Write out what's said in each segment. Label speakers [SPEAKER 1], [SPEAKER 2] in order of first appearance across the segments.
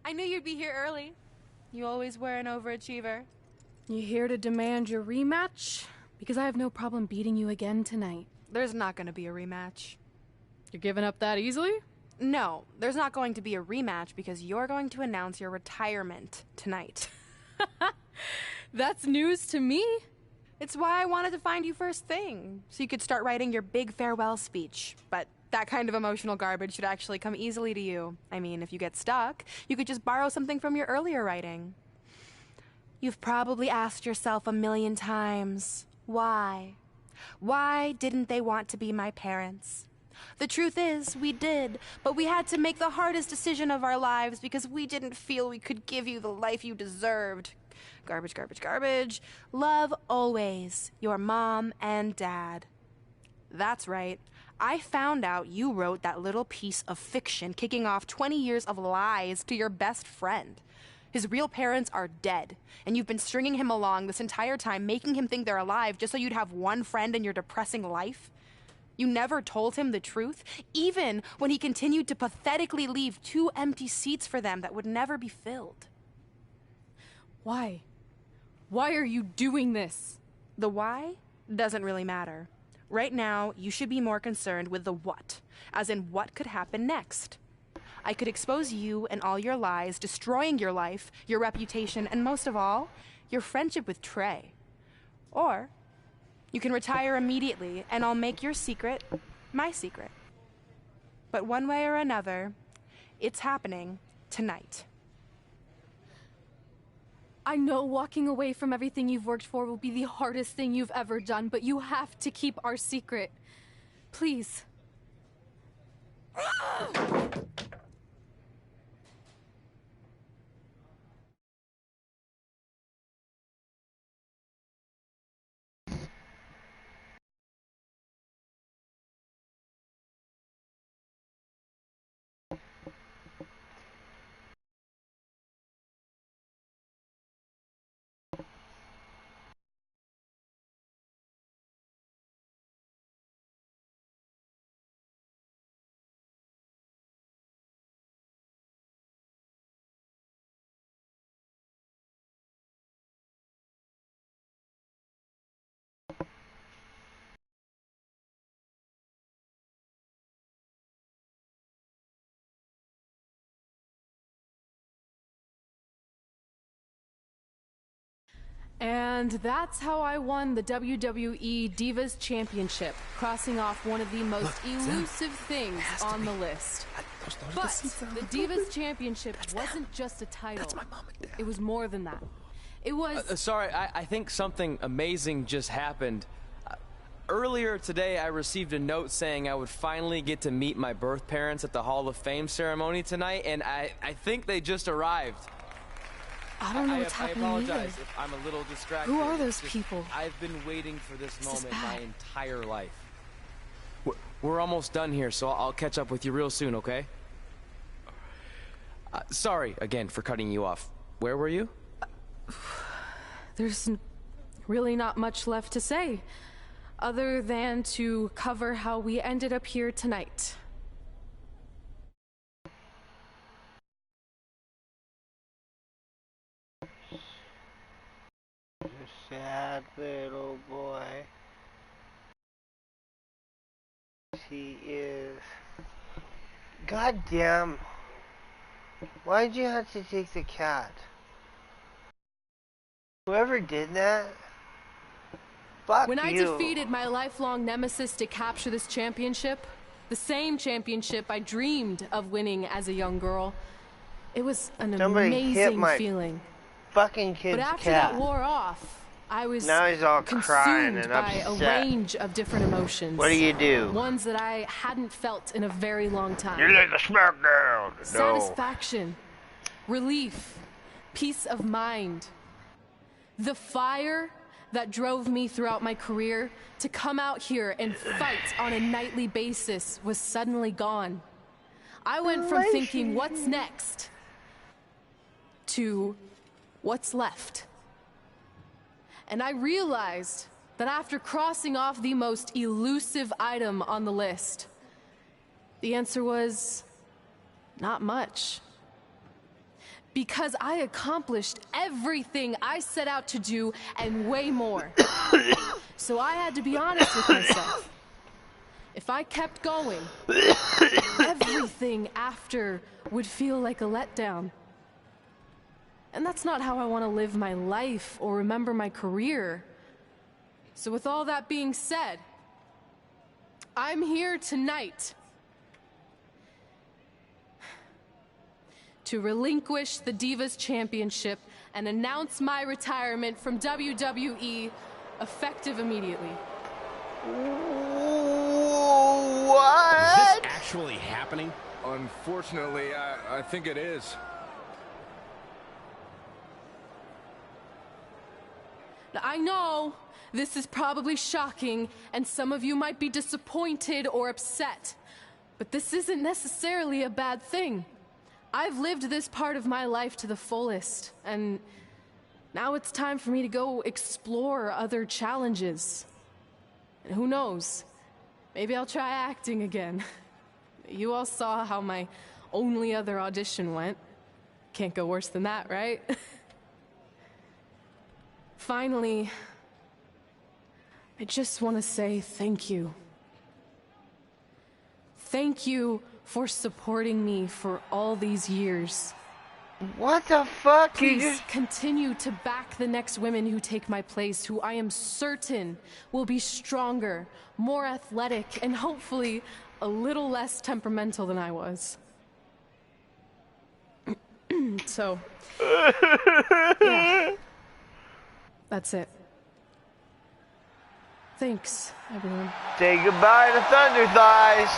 [SPEAKER 1] I knew you'd be here early. You always were an overachiever.
[SPEAKER 2] You here to demand your rematch? Because I have no problem beating you again tonight.
[SPEAKER 1] There's not going to be a rematch.
[SPEAKER 2] You're giving up that easily?
[SPEAKER 1] No, there's not going to be a rematch because you're going to announce your retirement tonight.
[SPEAKER 2] That's news to me.
[SPEAKER 1] It's why I wanted to find you first thing, so you could start writing your big farewell speech. But that kind of emotional garbage should actually come easily to you. I mean, if you get stuck, you could just borrow something from your earlier writing. You've probably asked yourself a million times, why? Why didn't they want to be my parents? The truth is, we did, but we had to make the hardest decision of our lives because we didn't feel we could give you the life you deserved. Garbage, garbage, garbage. Love always, your mom and dad. That's right. I found out you wrote that little piece of fiction kicking off 20 years of lies to your best friend. His real parents are dead, and you've been stringing him along this entire time, making him think they're alive just so you'd have one friend in your depressing life. You never told him the truth, even when he continued to pathetically leave 2 empty seats for them that would never be filled.
[SPEAKER 2] Why? Why are you doing this?
[SPEAKER 1] The why doesn't really matter. Right now, you should be more concerned with the what, as in what could happen next. I could expose you and all your lies, destroying your life, your reputation, and most of all, your friendship with Trey. Or you can retire immediately, and I'll make your secret my secret. But one way or another, it's happening tonight.
[SPEAKER 2] I know walking away from everything you've worked for will be the hardest thing you've ever done, but you have to keep our secret. Please. And that's how I won the WWE Divas Championship, crossing off one of the most elusive things on the list. But the Divas Championship wasn't just a title.
[SPEAKER 3] That's my mom and dad.
[SPEAKER 2] It was more than that. It was...
[SPEAKER 4] Sorry, I think something amazing just happened. Earlier today, I received a note saying I would finally get to meet my birth parents at the Hall of Fame ceremony tonight, and I think they just arrived.
[SPEAKER 2] I don't know what's happening
[SPEAKER 4] I apologize
[SPEAKER 2] either.
[SPEAKER 4] if I'm a little distracted.
[SPEAKER 2] Who are those people?
[SPEAKER 4] I've been waiting for this moment
[SPEAKER 2] bad.
[SPEAKER 4] my entire life. We're almost done here, so I'll catch up with you real soon, okay? Sorry, again, for cutting you off. Where were you?
[SPEAKER 2] There's really not much left to say, other than to cover how we ended up here tonight.
[SPEAKER 5] Sad little boy. He is. Goddamn. Why'd you have to take the cat? Whoever did that? Fuck
[SPEAKER 2] When I
[SPEAKER 5] you.
[SPEAKER 2] defeated my lifelong nemesis to capture this championship, the same championship I dreamed of winning as a young girl, it was an
[SPEAKER 5] Somebody hit
[SPEAKER 2] amazing
[SPEAKER 5] my
[SPEAKER 2] feeling.
[SPEAKER 5] fucking kid's
[SPEAKER 2] But after
[SPEAKER 5] cat.
[SPEAKER 2] that wore off, I was
[SPEAKER 5] Now he's all crying
[SPEAKER 2] consumed
[SPEAKER 5] and
[SPEAKER 2] by
[SPEAKER 5] upset.
[SPEAKER 2] a range of different emotions.
[SPEAKER 5] What do you do?
[SPEAKER 2] Ones that I hadn't felt in a very long time.
[SPEAKER 5] You're like a SmackDown. No.
[SPEAKER 2] Satisfaction, relief, peace of mind. The fire that drove me throughout my career to come out here and fight on a nightly basis was suddenly gone. I went from thinking, what's next, to what's left. And I realized that after crossing off the most elusive item on the list, the answer was not much. Because I accomplished everything I set out to do and way more. So I had to be honest with myself. If I kept going, everything after would feel like a letdown. And that's not how I want to live my life or remember my career. So with all that being said, I'm here tonight to relinquish the Divas Championship and announce my retirement from WWE effective immediately.
[SPEAKER 5] What?
[SPEAKER 3] Is this actually happening?
[SPEAKER 6] Unfortunately, I think it is.
[SPEAKER 2] Now, I know this is probably shocking, and some of you might be disappointed or upset, but this isn't necessarily a bad thing. I've lived this part of my life to the fullest, and now it's time for me to go explore other challenges. And who knows, maybe I'll try acting again. You all saw how my only other audition went. Can't go worse than that, right? Finally, I just want to say thank you. Thank you for supporting me for all these years.
[SPEAKER 5] What the fuck?
[SPEAKER 2] Please continue to back the next women who take my place, who I am certain will be stronger, more athletic, and hopefully a little less temperamental than I was. So, yeah. That's it. Thanks, everyone.
[SPEAKER 5] Say goodbye to Thunder Thighs.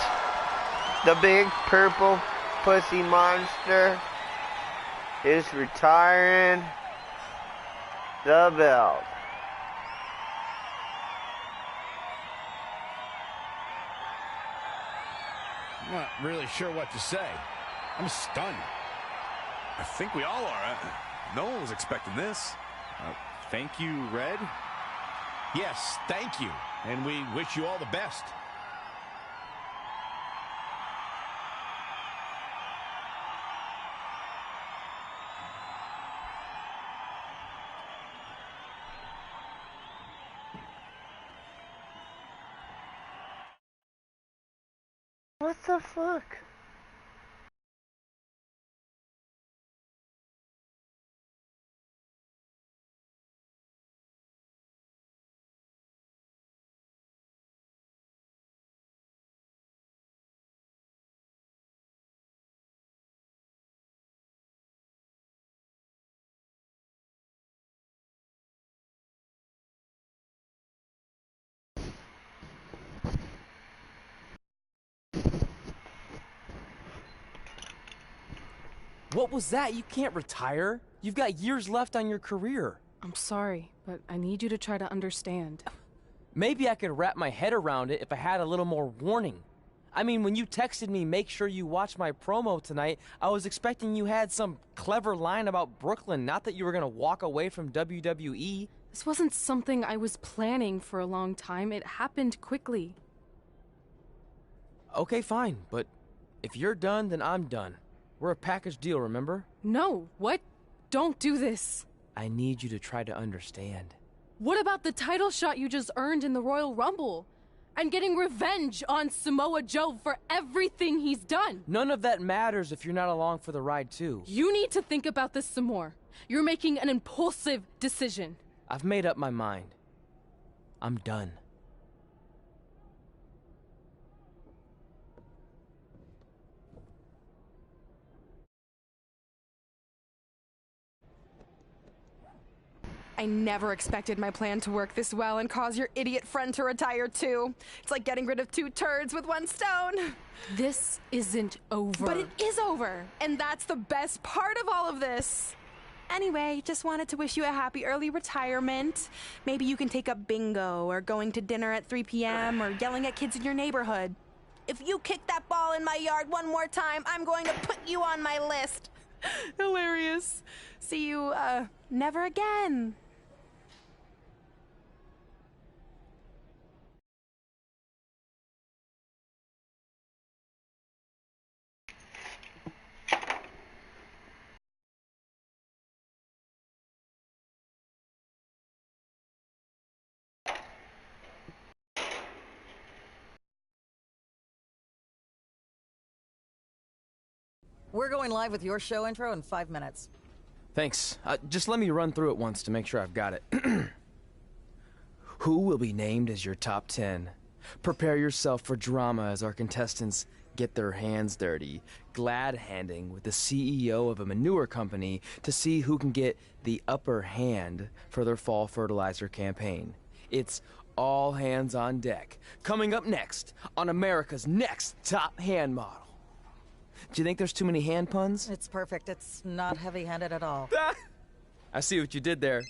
[SPEAKER 5] The big purple pussy monster is retiring the belt.
[SPEAKER 3] I'm not really sure what to say. I'm stunned.
[SPEAKER 6] I think we all are. No one was expecting this. Thank you, Red.
[SPEAKER 3] Yes, thank you. And we wish you all the best.
[SPEAKER 5] What the fuck?
[SPEAKER 4] What was that? You can't retire. You've got years left on your career.
[SPEAKER 2] I'm sorry, but I need you to try to understand.
[SPEAKER 4] Maybe I could wrap my head around it if I had a little more warning. I mean, when you texted me, make sure you watch my promo tonight, I was expecting you had some clever line about Brooklyn, not that you were gonna walk away from WWE.
[SPEAKER 2] This wasn't something I was planning for a long time. It happened quickly.
[SPEAKER 4] Okay, fine, but if you're done, then I'm done. We're a package deal, remember?
[SPEAKER 2] No, what? Don't do this.
[SPEAKER 4] I need you to try to understand.
[SPEAKER 2] What about the title shot you just earned in the Royal Rumble? And getting revenge on Samoa Joe for everything he's done?
[SPEAKER 4] None of that matters if you're not along for the ride, too.
[SPEAKER 2] You need to think about this some more. You're making an impulsive decision.
[SPEAKER 4] I've made up my mind. I'm done.
[SPEAKER 1] I never expected my plan to work this well and cause your idiot friend to retire too. It's like getting rid of 2 turds with 1 stone.
[SPEAKER 2] This isn't over.
[SPEAKER 1] But it is over, and that's the best part of all of this. Anyway, just wanted to wish you a happy early retirement. Maybe you can take up bingo or going to dinner at 3 p.m. or yelling at kids in your neighborhood. If you kick that ball in my yard one more time, I'm going to put you on my list. Hilarious. See you, never again.
[SPEAKER 7] We're going live with your show intro in 5 minutes.
[SPEAKER 4] Thanks. Just let me run through it once to make sure I've got it. Who will be named as your top 10? Prepare yourself for drama as our contestants get their hands dirty, glad-handing with the CEO of a manure company to see who can get the upper hand for their fall fertilizer campaign. It's all hands on deck. Coming up next on America's Next Top Hand Model. Do you think there's too many hand puns?
[SPEAKER 7] It's perfect. It's not heavy-handed at all.
[SPEAKER 4] I see what you did there.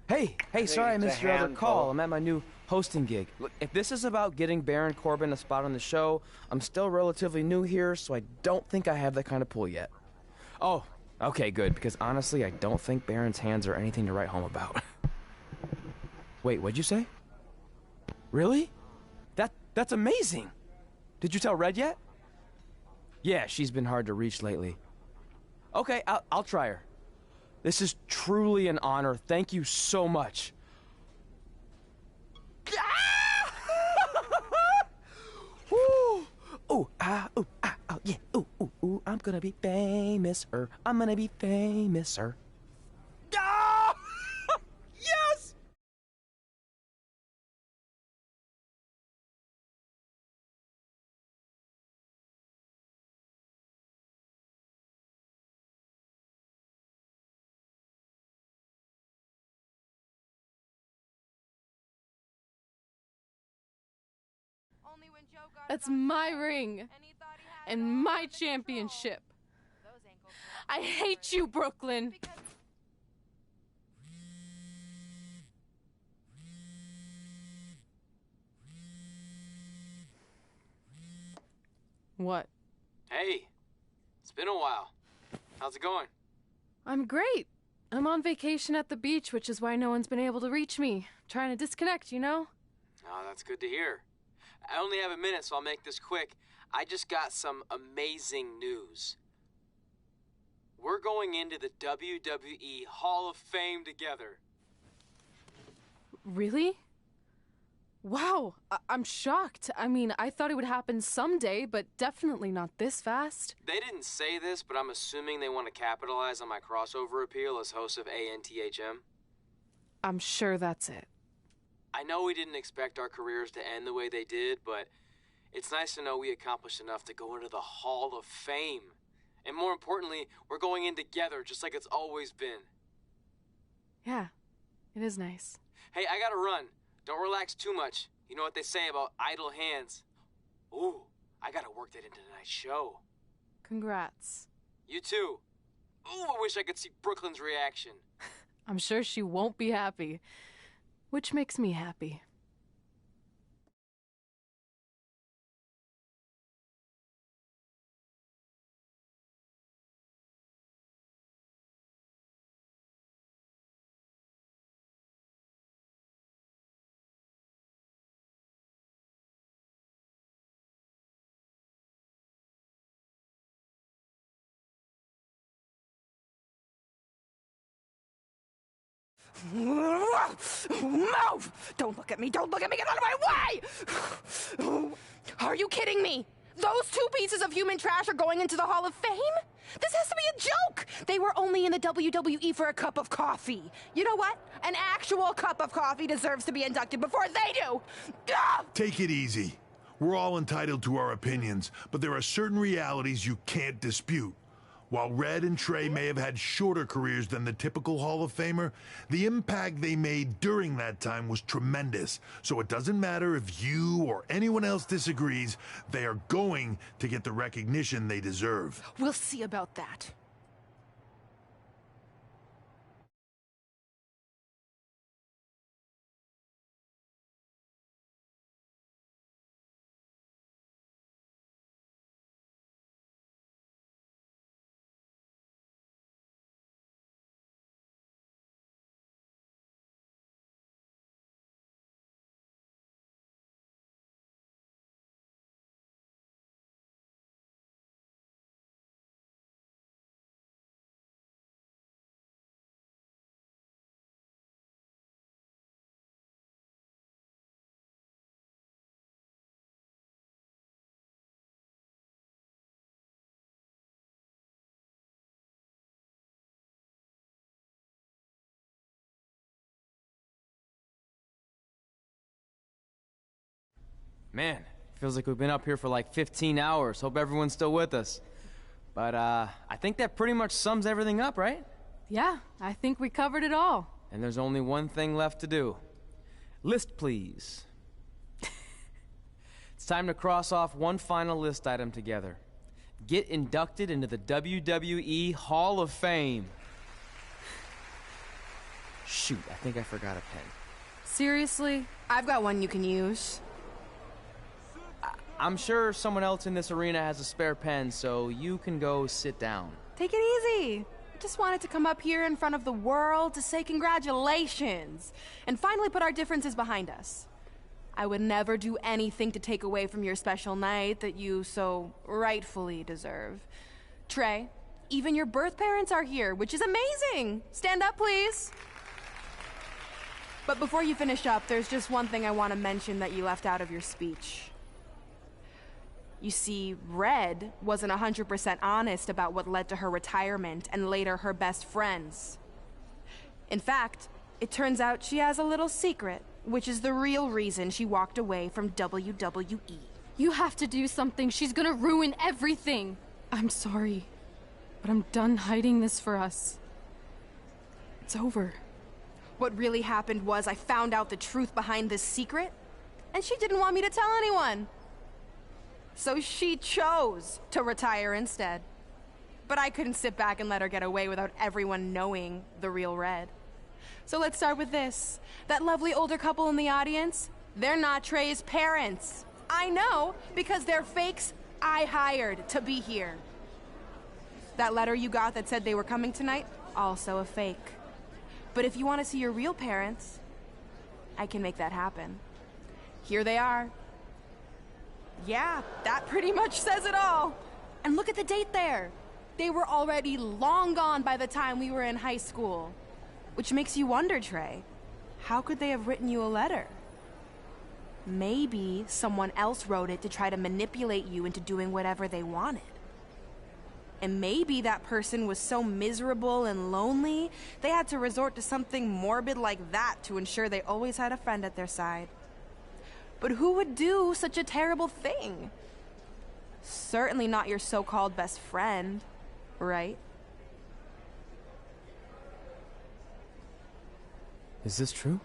[SPEAKER 4] Hey, sorry I missed your other call. I'm at my new hosting gig. Look, if this is about getting Baron Corbin a spot on the show, I'm still relatively new here, so I don't think I have that kind of pull yet. Oh, okay, good, because honestly, I don't think Baron's hands are anything to write home about. Wait, what'd you say? Really? That's amazing! Did you tell Red yet? Yeah, she's been hard to reach lately. Okay, I'll try her. This is truly an honor. Thank you so much. Woo! Ooh, yeah. Ooh, I'm gonna be famous, I'm gonna be famous, Ah! Yes!
[SPEAKER 1] Only when Joe got
[SPEAKER 2] That's
[SPEAKER 1] it on
[SPEAKER 2] my
[SPEAKER 1] his
[SPEAKER 2] ring.
[SPEAKER 1] and he thought he had it
[SPEAKER 2] And
[SPEAKER 1] all
[SPEAKER 2] my
[SPEAKER 1] under control.
[SPEAKER 2] championship.
[SPEAKER 1] Those ankles were
[SPEAKER 2] I hate you, Brooklyn.
[SPEAKER 1] because
[SPEAKER 2] What?
[SPEAKER 4] Hey, it's been a while. How's it going?
[SPEAKER 2] I'm great. I'm on vacation at the beach, which is why no one's been able to reach me. Trying to disconnect, you know?
[SPEAKER 4] Oh, that's good to hear. I only have a minute, so I'll make this quick. I just got some amazing news. We're going into the WWE Hall of Fame together.
[SPEAKER 2] Really? Wow, I'm shocked. I mean, I thought it would happen someday, but definitely not this fast.
[SPEAKER 4] They didn't say this, but I'm assuming they want to capitalize on my crossover appeal as host of ANTHM.
[SPEAKER 2] I'm sure that's it.
[SPEAKER 4] I know we didn't expect our careers to end the way they did, but it's nice to know we accomplished enough to go into the Hall of Fame. And more importantly, we're going in together, just like it's always been.
[SPEAKER 2] Yeah, it is nice.
[SPEAKER 4] Hey, I gotta run. Don't relax too much. You know what they say about idle hands. Ooh, I gotta work that into tonight's show.
[SPEAKER 2] Congrats.
[SPEAKER 4] You too. Ooh, I wish I could see Brooklyn's reaction.
[SPEAKER 2] I'm sure she won't be happy, which makes me happy.
[SPEAKER 1] Move! Don't look at me! Don't look at me! Get out of my way! Are you kidding me? Those two pieces of human trash are going into the Hall of Fame? This has to be a joke! They were only in the WWE for a cup of coffee. You know what? An actual cup of coffee deserves to be inducted before they do!
[SPEAKER 8] Take it easy. We're all entitled to our opinions, but there are certain realities you can't dispute. While Red and Trey may have had shorter careers than the typical Hall of Famer, the impact they made during that time was tremendous. So it doesn't matter if you or anyone else disagrees, they are going to get the recognition they deserve.
[SPEAKER 1] We'll see about that.
[SPEAKER 4] Man, feels like we've been up here for like 15 hours. Hope everyone's still with us. But, I think that pretty much sums everything up, right?
[SPEAKER 2] Yeah, I think we covered it all.
[SPEAKER 4] And there's only one thing left to do. List, please. It's time to cross off one final list item together. Get inducted into the WWE Hall of Fame. Shoot, I think I forgot a pen.
[SPEAKER 2] Seriously?
[SPEAKER 1] I've got one you can use.
[SPEAKER 4] I'm sure someone else in this arena has a spare pen, so you can go sit down.
[SPEAKER 1] Take it easy. I just wanted to come up here in front of the world to say congratulations and finally put our differences behind us. I would never do anything to take away from your special night that you so rightfully deserve. Trey, even your birth parents are here, which is amazing. Stand up, please. But before you finish up, there's just one thing I want to mention that you left out of your speech. You see, Red wasn't 100% honest about what led to her retirement and later her best friends. In fact, it turns out she has a little secret, which is the real reason she walked away from WWE.
[SPEAKER 2] You have to do something. She's gonna ruin everything. I'm sorry, but I'm done hiding this for us. It's over.
[SPEAKER 1] What really happened was I found out the truth behind this secret, and she didn't want me to tell anyone. So she chose to retire instead. But I couldn't sit back and let her get away without everyone knowing the real Red. So let's start with this. That lovely older couple in the audience, they're not Trey's parents. I know, because they're fakes I hired to be here. That letter you got that said they were coming tonight, also a fake. But if you want to see your real parents, I can make that happen. Here they are. Yeah, that pretty much says it all. And look at the date there. They were already long gone by the time we were in high school. Which makes you wonder, Trey, how could they have written you a letter? Maybe someone else wrote it to try to manipulate you into doing whatever they wanted. And maybe that person was so miserable and lonely, they had to resort to something morbid like that to ensure they always had a friend at their side. But who would do such a terrible thing? Certainly not your so-called best friend, right?
[SPEAKER 4] Is this true?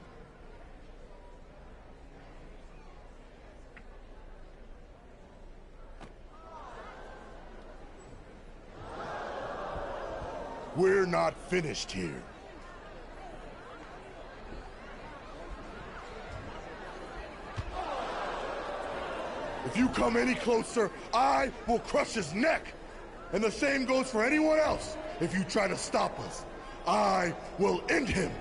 [SPEAKER 9] We're not finished here. If you come any closer, I will crush his neck. And the same goes for anyone else. If you try to stop us, I will end him.